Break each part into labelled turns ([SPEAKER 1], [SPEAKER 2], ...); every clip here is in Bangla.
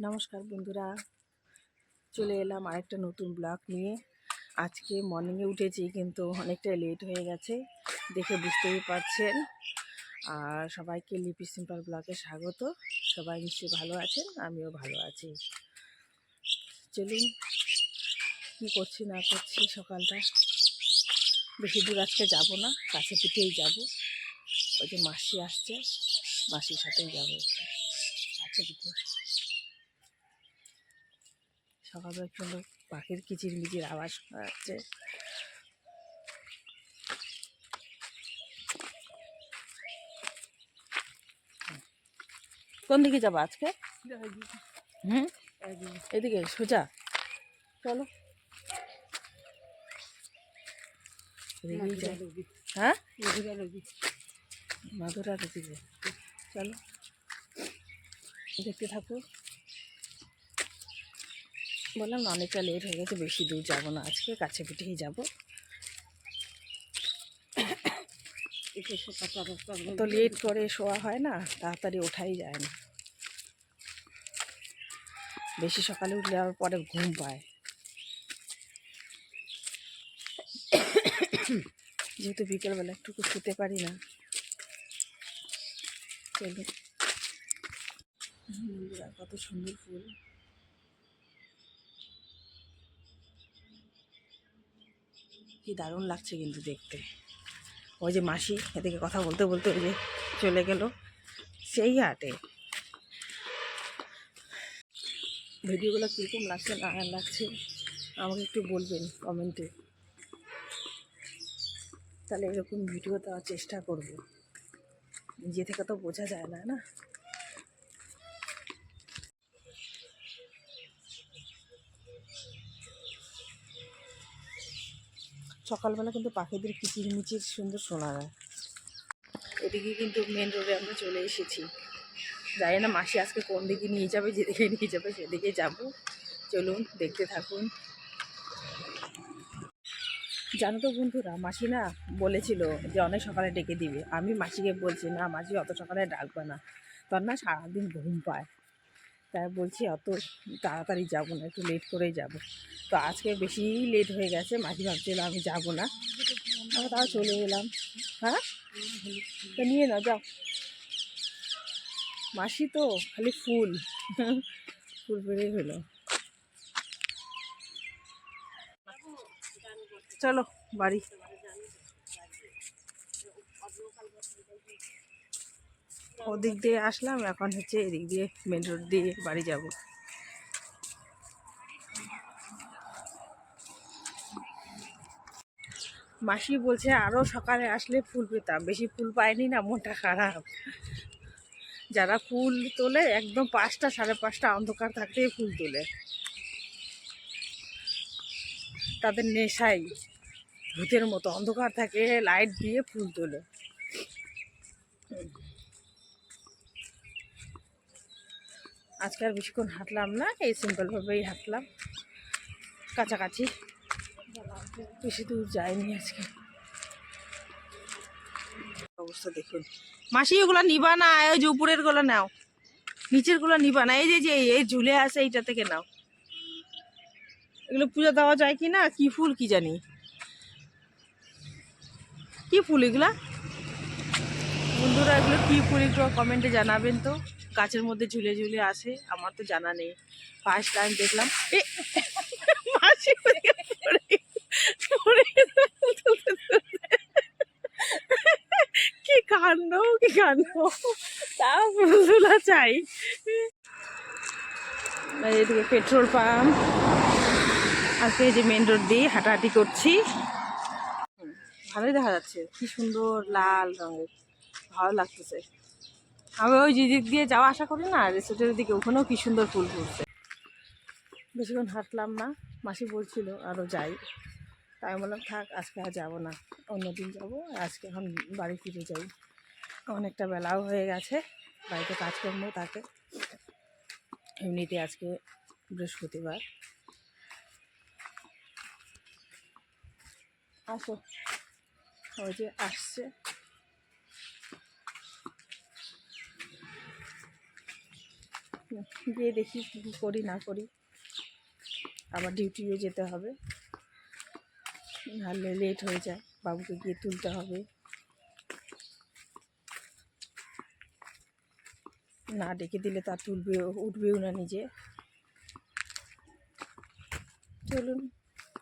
[SPEAKER 1] নমস্কার বন্ধুরা, চলে এলাম আরেকটা নতুন ব্লগ নিয়ে। আজকে মর্নিংয়ে উঠেছি কিন্তু অনেকটা লেট হয়ে গেছে, দেখে বুঝতেই পারছেন। আর সবাইকে লিপি সিম্পল ব্লগে স্বাগত। সবাই নিশ্চয়ই ভালো আছেন, আমিও ভালো আছি। চলুন কী করছি না করছি সকালটা। বেশি দূর আজকে যাব না, কাছে পিঠেই যাব। ওই যে মাসি আসছে, মাসির সাথেই যাবো কাছে পিঠে। সকালবেলা সুন্দর পাখির কিচিরমিচির আওয়াজ শোনা যাচ্ছে। কোন দিকে যাবো আজকে? এদিকে সোজা চলো। হ্যাঁ, মাদুরার দিকে চলো, দেখতে থাকো। বললাম না অনেকটা লেট হয়ে গেছে, বেশি দূর যাবো না আজকে, কাছে পিঠেই যাবো। তো লেট করে শোয়া হয় না, তাড়াতাড়ি ওঠাই যায় না। বেশি সকালে উঠলে আবার পরে ঘুম পায়, যেহেতু বিকেলবেলা একটুকু শুতে পারি না। চলো, কত সুন্দর ফুল। কি দারুণ লাগছে কিন্তু দেখতে। ওই যে মাসি এদিকে কথা বলতে বলতে ওই যে চলে গেল সেই হাটে। ভিডিওগুলো কীরকম লাগছে না লাগছে আমাকে একটু বলবেন কমেন্টে, তাহলে এরকম ভিডিও দেওয়ার চেষ্টা করব। নিজে থেকে তো বোঝা যায় না না। সকালবেলা কিন্তু পাখিদের কিচিরমিচির সুন্দর শোনা যায়। এদিকে কিন্তু মেন রোডে আমরা চলে এসেছি। জানি না মাসি আজকে কোন দিকে নিয়ে যাবে, যেদিকে নিয়ে যাবে সেদিকে যাব। চলুন দেখতে থাকুন। জানো তো বন্ধুরা, মাসি না বলেছিল যে অনেক সকালে ডেকে দিবে। আমি মাসিকে বলছি না, মাসি অত সকালে ডাকবে না, তার না সারাদিন ঘুম পায়। তাই বলছি অত তাড়াতাড়ি যাবো না, একটু লেট করেই যাব। তো আজকে বেশি লেট হয়ে গেছে, মাসি ভাবছিল আমি যাব না, আমরা তাও চলে এলাম। হ্যাঁ, তো নিয়ে নাও যাও। মাসি তো খালি ফুল ফুল বেড়ে হলো। চলো বাড়ি। ওদিক দিয়ে আসলাম, এখন হচ্ছে এদিক দিয়ে মেন রোড দিয়ে বাড়ি যাব। মাসি বলছে আরও সকালে আসলে ফুল পেতাম, বেশি ফুল পাইনি না, মনটা খারাপ। যারা ফুল তোলে একদম 5টা 5:30 অন্ধকার থাকতেই ফুল তোলে, তাদের নেশাই ভূতের মতো। অন্ধকার থাকে, লাইট দিয়ে ফুল তোলে। আজকে আর বেশিক্ষণ হাঁটলাম না, এই সিম্পলভাবেই হাঁটলাম কাছাকাছি, বেশি দূর যায়নি আজকে। অবস্থা দেখুন। মাসি ওগুলো নিবা না, ওই যে উপরের গুলো নাও, নিচের গুলো নিবা না। এই যে এই ঝুলে আছে এইটা থেকে নাও। এগুলো পূজা দেওয়া যায় কি না, কি ফুল কি জানি, কি ফুল এগুলা বন্ধুরা, এগুলো কি ফুল একটু কমেন্টে জানাবেন তো। গাছের মধ্যে ঝুলে ঝুলে আসে, আমার তো জানা নেই, ফার্স্ট টাইম দেখলাম। মাসি কি কাণ্ড, কি কাণ্ড, তা ফুল তোলা চাই। এদিকে পেট্রোল পাম্প। আজকে এই যে মেন রোড দিয়ে হাঁটাহাঁটি করছি, ভালোই দেখা যাচ্ছে, কি সুন্দর লাল রঙের, ভালো লাগতেছে। আমি ওই দিক দিয়ে যাওয়া আসা করি না রিসোর্টের দিকে, ওখানেও কি সুন্দর ফুল ফুটছে। বেশিক্ষণ হাঁটলাম না, মাসি বলছিল আরও যাই, তাই বললাম থাক আজকে আর যাবো না, অন্যদিন যাবো। আজকে এখন বাড়ি ফিরে যাই, অনেকটা বেলাও হয়ে গেছে, বাড়িতে কাজকর্ম থাকে। এমনিতে আজকে বৃহস্পতিবার। আসো, ওই যে আসছে। গিয়ে দেখি কী কী করি না করি, আবার ডিউটিও যেতে হবে, নাহলে লেট হয়ে যায়, বাবুকে গিয়ে তুলতে হবে, না ডেকে দিলে তার উঠবেও না নিজে। চলুন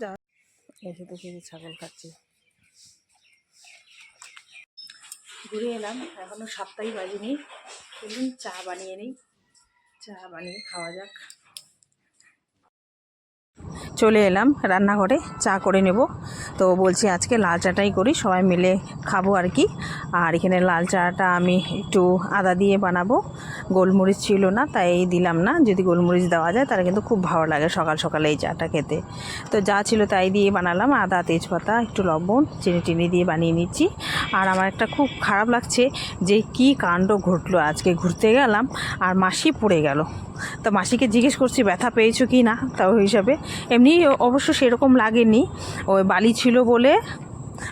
[SPEAKER 1] যা। এসে দেখে ছাগল খাচ্ছে, ঘুরে এলাম, এখনও 7টাই বাজেনি। চলুন চা বানিয়ে নিই, চা বানিয়ে খাওয়া যাক। চলে এলাম রান্নাঘরে, চা করে নেব। তো বলছি আজকে লাল চাটাই করি, সবাই মিলে খাবো আর কি। আর এখানে লাল চাটা আমি একটু আদা দিয়ে বানাবো, গোলমরিচ ছিল না তাই দিলাম না। যদি গোলমরিচ দেওয়া যায় তাহলে কিন্তু খুব ভালো লাগে সকাল সকালে এই চাটা খেতে। তো যা ছিল তাই দিয়ে বানালাম, আদা, তেজপাতা, একটু লবণ, চিনি দিয়ে বানিয়ে নিচ্ছি। আর আমার একটা খুব খারাপ লাগছে যে কি কাণ্ড ঘটলো, আজকে ঘুরতে গেলাম আর মাসি পড়ে গেল। তো মাসিকে জিজ্ঞেস করছি ব্যথা পেয়েছো কি না, তাও হিসাবে এমনি অবশ্য সেরকম লাগেনি, ওই বালি ছিল বলে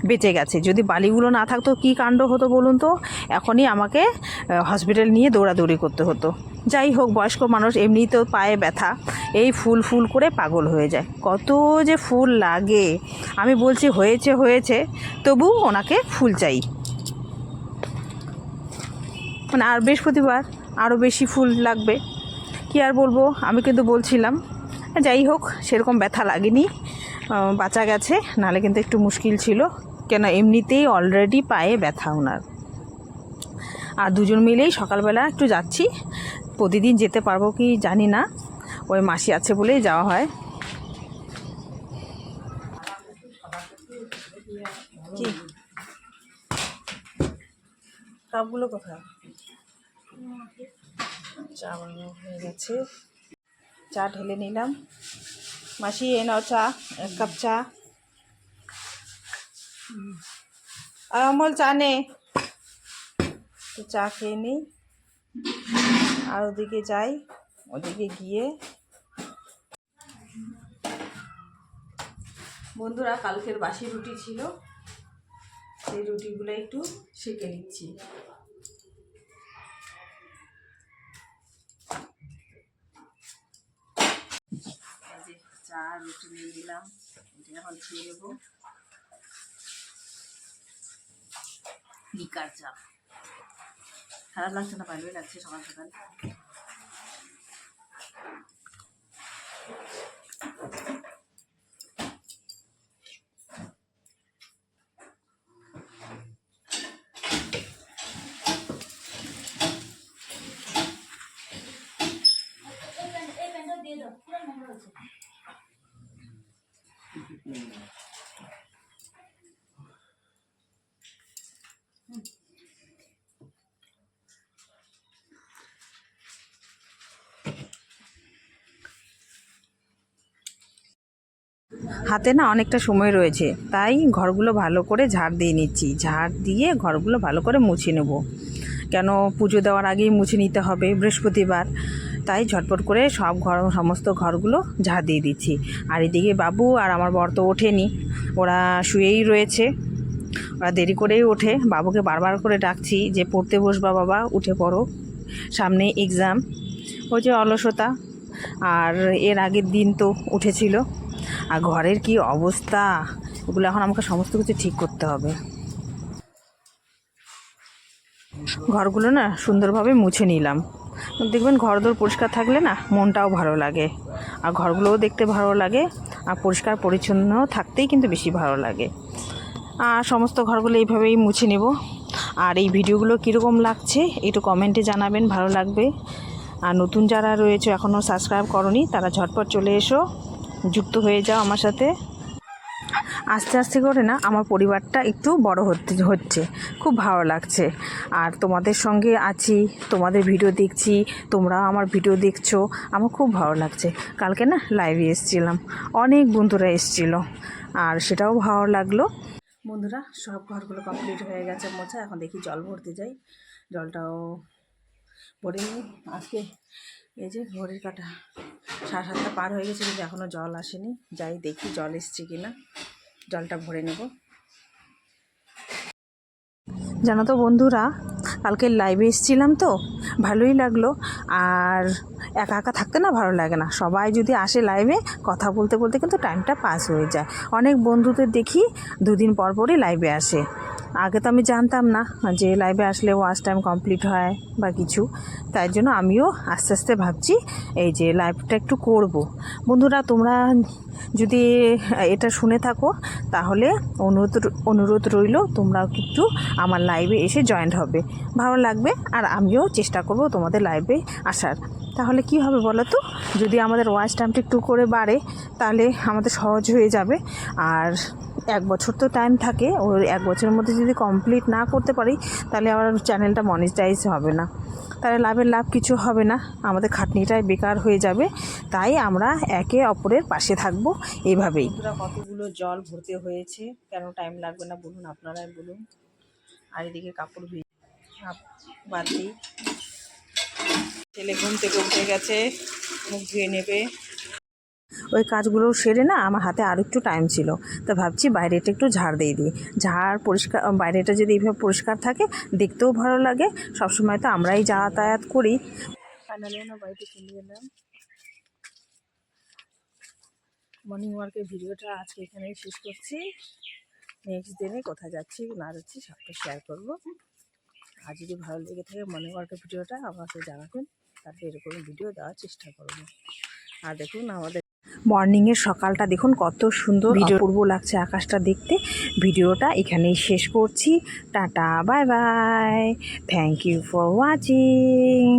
[SPEAKER 1] বেঁচে গেছে। যদি বালিগুলো না থাকতো কী কাণ্ড হতো বলুন তো, এখনই আমাকে হসপিটাল নিয়ে দৌড়াদৌড়ি করতে হতো। যাই হোক, বয়স্ক মানুষ এমনি তো পায়ে ব্যথা, এই ফুল করে পাগল হয়ে যায়, কত যে ফুল লাগে। আমি বলছি হয়েছে, তবু ওনাকে ফুল চাই, মানে আর বৃহস্পতিবার আরও বেশি ফুল লাগবে। কি আর বলবো, আমি কিন্তু বলছিলাম। যাই হোক, সেরকম ব্যথা লাগেনি, বাঁচা গেছে, নাহলে কিন্তু একটু মুশকিল ছিল, কেন এমনিতেই অলরেডি পায়ে ব্যথা ওনার। আর দুজন মিলেই সকালবেলা একটু যাচ্ছি, প্রতিদিন যেতে পারবো কি জানি না, ওই মাসি আছে বলেই যাওয়া হয়। কি কাপগুলো কোথায়? চা বানানো হয়ে গেছে, চা ঢেলে নিলাম। মাসি এ নাও চা, 1 কাপ চা। আর অমল চা নে। তো চা খেয়ে নিই, আর ওদিকে যাই, ওদিকে গিয়ে বন্ধুরা কালকের বাসি রুটি ছিল, সেই রুটিগুলো একটু সেঁকে নিচ্ছি। চা রুটি নিয়ে নিলাম, এটা এখন খেয়ে নেবো। লিকার চা, খারাপ লাগছে না, ভালোই লাগছে সকাল সকাল। হাতে না অনেকটা সময় রয়েছে, তাই ঘরগুলো ভালো করে ঝাড় দিয়ে নিচ্ছি, ঝাড় দিয়ে ঘরগুলো ভালো করে মুছে নেব, কেন পুজো দেওয়ার আগেই মুছে নিতে হবে বৃহস্পতিবার, তাই ঝটপট করে সমস্ত ঘরগুলো ঝাড় দিয়ে দিচ্ছি। আর এদিকে বাবু আর আমার বর তো ওঠেনি, ওরা শুয়েই রয়েছে, ওরা দেরি করেই ওঠে। বাবুকে বারবার করে ডাকছি যে পড়তে বসবা বাবা, উঠে পড়ো, সামনে এক্সাম। ওই যে অলসতা, আর এর আগের দিন তো উঠেছিল। আর ঘরের কি অবস্থা, ওগুলো এখন আমাকে সমস্ত কিছু ঠিক করতে হবে। ঘরগুলো না সুন্দরভাবে মুছে নিলাম, দেখবেন ঘরদোর পরিষ্কার থাকলে না মনটাও ভালো লাগে, আর ঘরগুলোও দেখতে ভালো লাগে, আর পরিষ্কার পরিচ্ছন্ন থাকতেই কিন্তু বেশি ভালো লাগে। আর সমস্ত ঘরগুলো এইভাবেই মুছে নেব। আর এই ভিডিওগুলো কীরকম লাগছে একটু কমেন্টে জানাবেন, ভালো লাগবে। আর নতুন যারা রয়েছে এখনও সাবস্ক্রাইব করনি, তারা ঝটপট চলে এসো, যুক্ত হয়ে যাও আমার সাথে। আস্তে আস্তে করে না আমার পরিবারটা একটু বড় হচ্ছে, খুব ভালো লাগছে। আর তোমাদের সঙ্গে আছি, তোমাদের ভিডিও দেখছি, তোমরাও আমার ভিডিও দেখছো, আমার খুব ভালো লাগছে। কালকে না লাইভে এসেছিলাম, অনেক বন্ধুরা এসেছিলো, আর সেটাও ভালো লাগলো। বন্ধুরা সব ঘরগুলো কমপ্লিট হয়ে গেছে মোছা, এখন দেখি জল ভরতে যাই, জলটাও ভরে নিই। আজকে এই যে ঘড়ির কাঁটা 7:30 পার হয়ে গেছে, কিন্তু এখনও জল আসেনি, যাই দেখি জল এসছে কিনা, জলটা ভরে নেব। জানো তো বন্ধুরা, কালকে লাইভে এসেছিলাম তো ভালোই লাগলো, আর একা একা থাকতে না ভালো লাগে না, সবাই যদি আসে লাইভে কথা বলতে বলতে কিন্তু টাইমটা পাস হয়ে যায়। অনেক বন্ধুদের দেখি দুদিন পর পরই লাইভে আসে। আগে তো আমি জানতাম না যে লাইভে আসলে ওয়াচ টাইম কমপ্লিট হয় বা কিছু, তাই জন্য আমিও আস্তে আস্তে ভাবছি এই যে লাইভটা একটু করব। বন্ধুরা তোমরা যদি এটা শুনে থাকো তাহলে অনুরোধ রইল তোমরাও কিন্তু আমার লাইভে এসে জয়েন্ট হবে, ভালো লাগবে। আর আমিও চেষ্টা করব তোমাদের লাইভে আসার। তাহলে কি হবে বলো তো, যদি আমাদের ওয়াচ টাইমটা একটু করে বাড়ে তাহলে আমাদের সহজ হয়ে যাবে। আর 1 বছর তো টাইম থাকে, ওই 1 বছরের মধ্যে যদি কমপ্লিট না করতে পারি তাহলে আমার চ্যানেলটা মনিটাইজ হবে না, তাহলে লাভ কিছু হবে না, আমাদের খাটনিটাই বেকার হয়ে যাবে। তাই আমরা একে অপরের পাশে থাকবো এভাবেই। কতগুলো জল ভরতে হয়েছে, কেন টাইম লাগবে না বলুন, আপনারাই বলুন। আর এদিকে কাপড় বালতি, ছেলে ঘুম থেকে উঠে গেছে, মুখ ধুয়ে নেবে। ওই কাজগুলো সেরে না আমার হাতে আর একটু টাইম ছিল, তো ভাবছি বাইরেটা একটু ঝাড় দিয়ে দিই। ঝাড় পরিষ্কার, বাইরেটা যদি এইভাবে পরিষ্কার থাকে দেখতেও ভালো লাগে। সবসময় তো আমরাই যাতায়াত করি। ফাইনালি না বাড়িতে চলে এলাম। মর্নিং ওয়ার্কের ভিডিওটা আজকে এখানেই শেষ করছি। নেক্সট দিনে কোথায় যাচ্ছি না যাচ্ছি সবটা শেয়ার করব। আর যদি ভালো লেগে থাকে মর্নিং ওয়ার্কের ভিডিওটা আমাকে জানাবেন, তারপরে এরকম ভিডিও দেওয়ার চেষ্টা করব। আর দেখুন আমাদের মর্নিংয়ের সকালটা দেখুন কত সুন্দর অপূর্ব লাগছে আকাশটা দেখতে। ভিডিওটা এখানেই শেষ করছি। Tata, bye bye, thank you for watching.